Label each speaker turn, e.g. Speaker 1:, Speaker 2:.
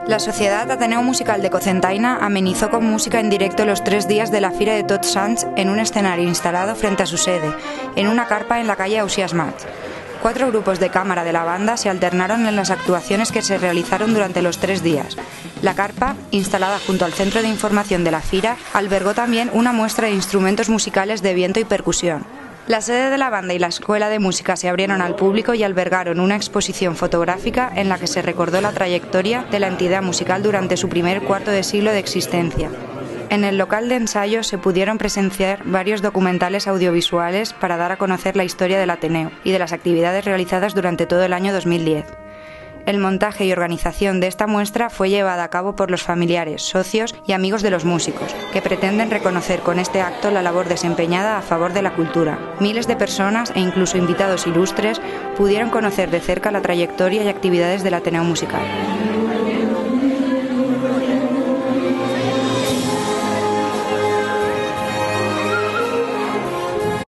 Speaker 1: La Sociedad Ateneo Musical de Cocentaina amenizó con música en directo los 3 días de la Fira de Tots Sants en un escenario instalado frente a su sede, en una carpa en la calle Ausiàs Mas. 4 grupos de cámara de la banda se alternaron en las actuaciones que se realizaron durante los 3 días. La carpa, instalada junto al centro de información de la Fira, albergó también una muestra de instrumentos musicales de viento y percusión. La sede de la banda y la escuela de música se abrieron al público y albergaron una exposición fotográfica en la que se recordó la trayectoria de la entidad musical durante su primer cuarto de siglo de existencia. En el local de ensayo se pudieron presenciar varios documentales audiovisuales para dar a conocer la historia del Ateneo y de las actividades realizadas durante todo el año 2010. El montaje y organización de esta muestra fue llevada a cabo por los familiares, socios y amigos de los músicos, que pretenden reconocer con este acto la labor desempeñada a favor de la cultura. Miles de personas e incluso invitados ilustres pudieron conocer de cerca la trayectoria y actividades del Ateneo Musical.